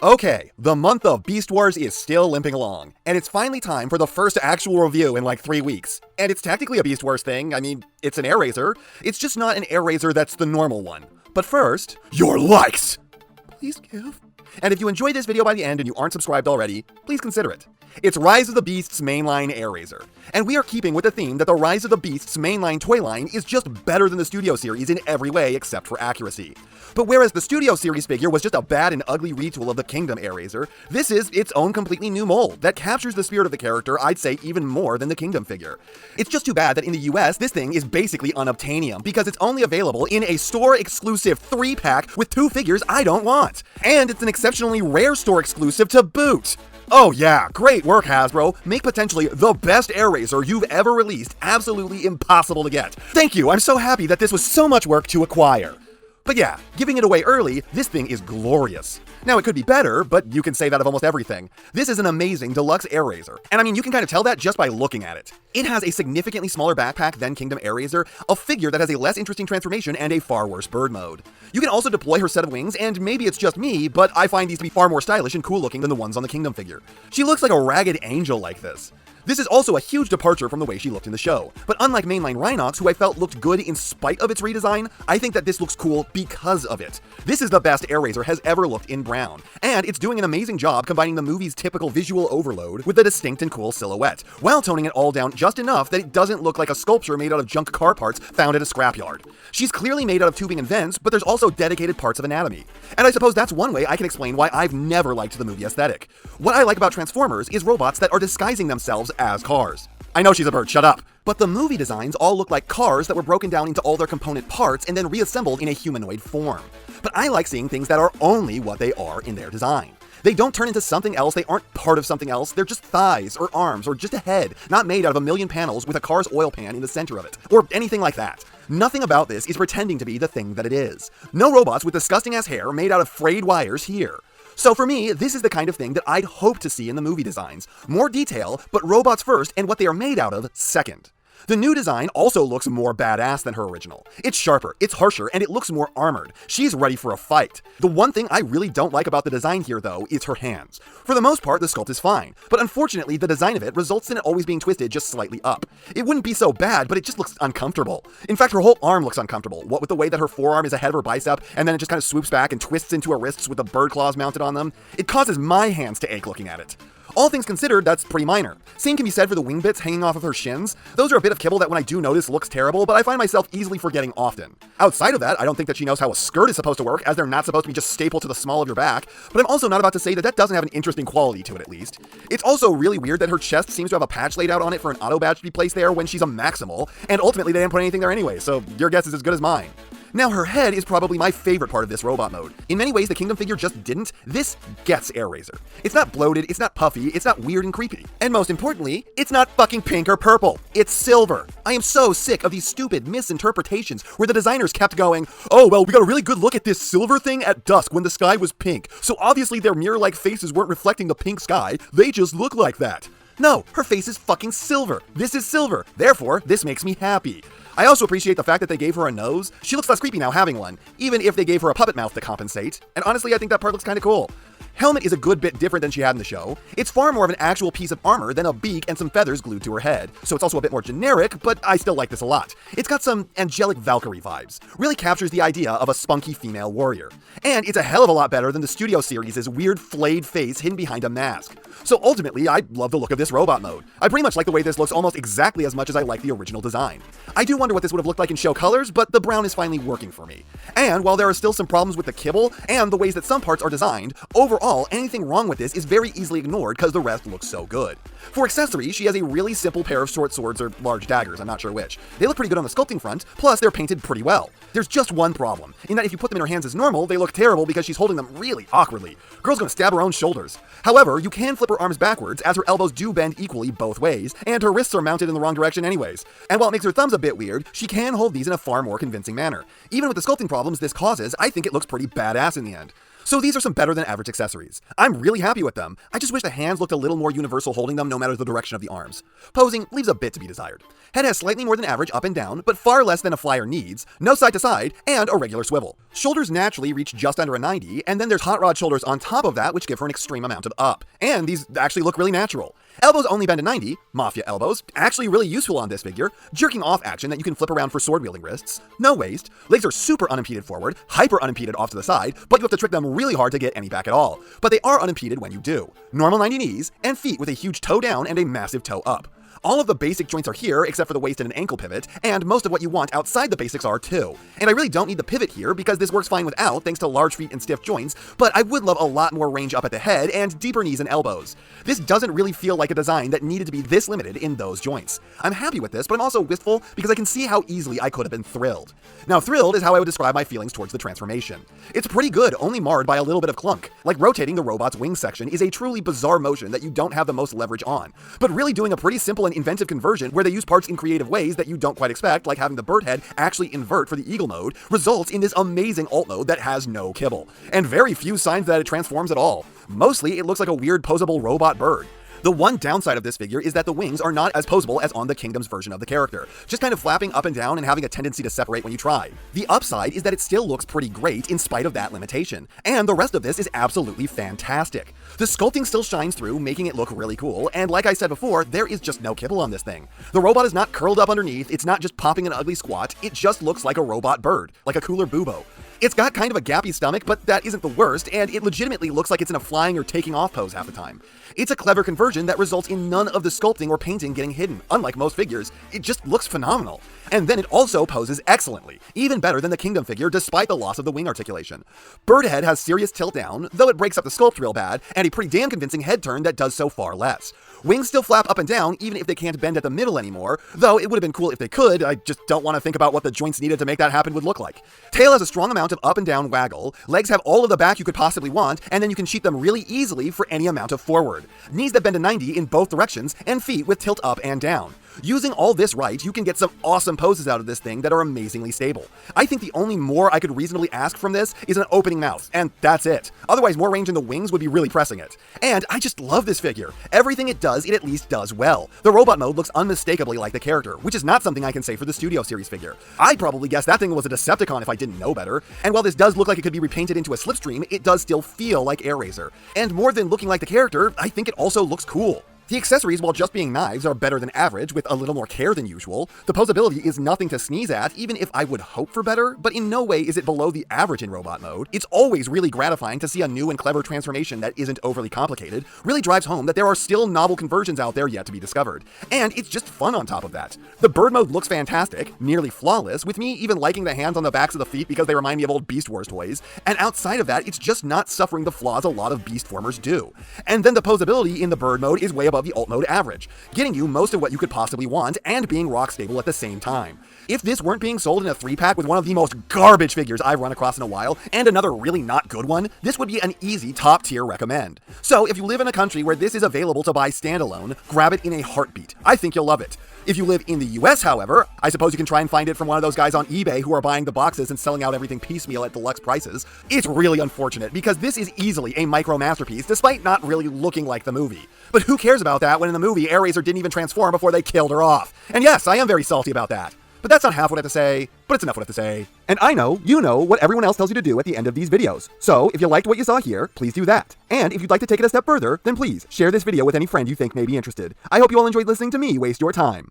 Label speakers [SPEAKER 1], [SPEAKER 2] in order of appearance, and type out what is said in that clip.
[SPEAKER 1] Okay, the month of Beast Wars is still limping along, and it's finally time for the first actual review in like 3 weeks. And it's technically a Beast Wars thing. I mean, it's an Airazor. It's just not an Airazor that's the normal one. But first, your likes! Please give. And if you enjoyed this video by the end and you aren't subscribed already, please consider it. It's Rise of the Beasts Mainline Airazor, and we are keeping with the theme that the Rise of the Beasts Mainline toy line is just better than the Studio Series in every way except for accuracy. But whereas the Studio Series figure was just a bad and ugly retool of the Kingdom Airazor, this is its own completely new mold that captures the spirit of the character, I'd say even more than the Kingdom figure. It's just too bad that in the US, this thing is basically unobtainium because it's only available in a store-exclusive 3-pack with 2 figures I don't want. And it's an exceptionally rare store exclusive to boot. Oh yeah, great work Hasbro. Make potentially the best Airazor you've ever released absolutely impossible to get. Thank you, I'm so happy that this was so much work to acquire. But yeah, giving it away early, this thing is glorious. Now it could be better, but you can say that of almost everything. This is an amazing deluxe Airazor, and I mean you can kind of tell that just by looking at it. It has a significantly smaller backpack than Kingdom Airazor, a figure that has a less interesting transformation and a far worse bird mode. You can also deploy her set of wings, and maybe it's just me, but I find these to be far more stylish and cool looking than the ones on the Kingdom figure. She looks like a ragged angel like this. This is also a huge departure from the way she looked in the show, but unlike Mainline Rhinox, who I felt looked good in spite of its redesign, I think that this looks cool because of it. This is the best Airazor has ever looked in brown, and it's doing an amazing job combining the movie's typical visual overload with a distinct and cool silhouette, while toning it all down just enough that it doesn't look like a sculpture made out of junk car parts found at a scrapyard. She's clearly made out of tubing and vents, but there's also dedicated parts of anatomy. And I suppose that's one way I can explain why I've never liked the movie aesthetic. What I like about Transformers is robots that are disguising themselves as cars. I know she's a bird, shut up. But the movie designs all look like cars that were broken down into all their component parts and then reassembled in a humanoid form. But I like seeing things that are only what they are in their design. They don't turn into something else, they aren't part of something else, they're just thighs or arms or just a head, not made out of a million panels with a car's oil pan in the center of it, or anything like that. Nothing about this is pretending to be the thing that it is. No robots with disgusting ass hair made out of frayed wires here. So for me, this is the kind of thing that I'd hope to see in the movie designs. More detail, but robots first and what they are made out of second. The new design also looks more badass than her original. It's sharper, it's harsher, and it looks more armored. She's ready for a fight. The one thing I really don't like about the design here, though, is her hands. For the most part, the sculpt is fine, but unfortunately, the design of it results in it always being twisted just slightly up. It wouldn't be so bad, but it just looks uncomfortable. In fact, her whole arm looks uncomfortable, what with the way that her forearm is ahead of her bicep, and then it just kind of swoops back and twists into her wrists with the bird claws mounted on them. It causes my hands to ache looking at it. All things considered, that's pretty minor. Same can be said for the wing bits hanging off of her shins. Those are a bit of kibble that when I do notice looks terrible, but I find myself easily forgetting often. Outside of that, I don't think that she knows how a skirt is supposed to work, as they're not supposed to be just stapled to the small of your back, but I'm also not about to say that that doesn't have an interesting quality to it at least. It's also really weird that her chest seems to have a patch laid out on it for an auto badge to be placed there when she's a Maximal, and ultimately they didn't put anything there anyway, so your guess is as good as mine. Now her head is probably my favorite part of this robot mode. In many ways the Kingdom figure just didn't. This gets Airazor. It's not bloated, it's not puffy, it's not weird and creepy. And most importantly, it's not fucking pink or purple. It's silver. I am so sick of these stupid misinterpretations where the designers kept going, oh well, we got a really good look at this silver thing at dusk when the sky was pink, so obviously their mirror-like faces weren't reflecting the pink sky, they just look like that. No, her face is fucking silver. This is silver. Therefore, this makes me happy. I also appreciate the fact that they gave her a nose. She looks less creepy now having one, even if they gave her a puppet mouth to compensate. And honestly, I think that part looks kinda cool. Helmet is a good bit different than she had in the show. It's far more of an actual piece of armor than a beak and some feathers glued to her head, so it's also a bit more generic, but I still like this a lot. It's got some angelic Valkyrie vibes. Really captures the idea of a spunky female warrior. And it's a hell of a lot better than the Studio Series' weird flayed face hidden behind a mask. So ultimately, I love the look of this robot mode. I pretty much like the way this looks almost exactly as much as I like the original design. I do wonder what this would have looked like in show colors, but the brown is finally working for me. And while there are still some problems with the kibble and the ways that some parts are designed, overall, anything wrong with this is very easily ignored because the rest looks so good. For accessories, she has a really simple pair of short swords or large daggers, I'm not sure which. They look pretty good on the sculpting front, plus they're painted pretty well. There's just one problem, in that if you put them in her hands as normal, they look terrible because she's holding them really awkwardly. Girl's gonna stab her own shoulders. However, you can flip her arms backwards as her elbows do bend equally both ways, and her wrists are mounted in the wrong direction anyways. And while it makes her thumbs a bit weird, she can hold these in a far more convincing manner. Even with the sculpting problems this causes, I think it looks pretty badass in the end. So these are some better than average accessories. I'm really happy with them. I just wish the hands looked a little more universal holding them no matter the direction of the arms. Posing leaves a bit to be desired. Head has slightly more than average up and down, but far less than a flyer needs, no side to side, and a regular swivel. Shoulders naturally reach just under a 90, and then there's hot rod shoulders on top of that which give her an extreme amount of up. And these actually look really natural. Elbows only bend to 90, Mafia elbows, actually really useful on this figure, jerking off action that you can flip around for sword-wielding wrists, no waist, legs are super unimpeded forward, hyper unimpeded off to the side, but you have to trick them really hard to get any back at all. But they are unimpeded when you do. Normal 90 knees, and feet with a huge toe down and a massive toe up. All of the basic joints are here, except for the waist and an ankle pivot, and most of what you want outside the basics are too. And I really don't need the pivot here, because this works fine without, thanks to large feet and stiff joints, but I would love a lot more range up at the head and deeper knees and elbows. This doesn't really feel like a design that needed to be this limited in those joints. I'm happy with this, but I'm also wistful because I can see how easily I could have been thrilled. Now, thrilled is how I would describe my feelings towards the transformation. It's pretty good, only marred by a little bit of clunk. Like rotating the robot's wing section is a truly bizarre motion that you don't have the most leverage on, but really doing a pretty simple and inventive conversion where they use parts in creative ways that you don't quite expect, like having the bird head actually invert for the eagle mode, results in this amazing alt mode that has no kibble, and very few signs that it transforms at all. Mostly, it looks like a weird posable robot bird. The one downside of this figure is that the wings are not as posable as on the Kingdom's version of the character, just kind of flapping up and down and having a tendency to separate when you try. The upside is that it still looks pretty great in spite of that limitation, and the rest of this is absolutely fantastic. The sculpting still shines through, making it look really cool, and like I said before, there is just no kibble on this thing. The robot is not curled up underneath, it's not just popping an ugly squat, it just looks like a robot bird, like a cooler bubo. It's got kind of a gappy stomach, but that isn't the worst, and it legitimately looks like it's in a flying or taking off pose half the time. It's a clever conversion that results in none of the sculpting or painting getting hidden. Unlike most figures, it just looks phenomenal. And then it also poses excellently, even better than the Kingdom figure despite the loss of the wing articulation. Birdhead has serious tilt down, though it breaks up the sculpt real bad, and a pretty damn convincing head turn that does so far less. Wings still flap up and down even if they can't bend at the middle anymore, though it would have been cool if they could. I just don't want to think about what the joints needed to make that happen would look like. Tail has a strong amount of up and down waggle, legs have all of the back you could possibly want, and then you can cheat them really easily for any amount of forward. Knees that bend to 90 in both directions, and feet with tilt up and down. Using all this right, you can get some awesome poses out of this thing that are amazingly stable. I think the only more I could reasonably ask from this is an opening mouth, and that's it. Otherwise, more range in the wings would be really pressing it. And I just love this figure. Everything it does, it at least does well. The robot mode looks unmistakably like the character, which is not something I can say for the Studio Series figure. I'd probably guess that thing was a Decepticon if I didn't know better. And while this does look like it could be repainted into a slipstream, it does still feel like Airazor. And more than looking like the character, I think it also looks cool. The accessories, while just being knives, are better than average, with a little more care than usual. The posability is nothing to sneeze at, even if I would hope for better, but in no way is it below the average in robot mode. It's always really gratifying to see a new and clever transformation that isn't overly complicated, really drives home that there are still novel conversions out there yet to be discovered. And it's just fun on top of that. The bird mode looks fantastic, nearly flawless, with me even liking the hands on the backs of the feet because they remind me of old Beast Wars toys, and outside of that, it's just not suffering the flaws a lot of Beast formers do. And then the posability in the bird mode is way above the alt mode average, getting you most of what you could possibly want and being rock stable at the same time. If this weren't being sold in a 3-pack with one of the most garbage figures I've run across in a while, and another really not good one, this would be an easy top tier recommend. So if you live in a country where this is available to buy standalone, grab it in a heartbeat. I think you'll love it. If you live in the US, however, I suppose you can try and find it from one of those guys on eBay who are buying the boxes and selling out everything piecemeal at deluxe prices. It's really unfortunate because this is easily a micro masterpiece despite not really looking like the movie. But who cares about that when in the movie Airazor didn't even transform before they killed her off? And yes, I am very salty about that. But that's not half what I have to say, but it's enough what I have to say. And I know, you know, what everyone else tells you to do at the end of these videos. So, if you liked what you saw here, please do that. And if you'd like to take it a step further, then please share this video with any friend you think may be interested. I hope you all enjoyed listening to me waste your time.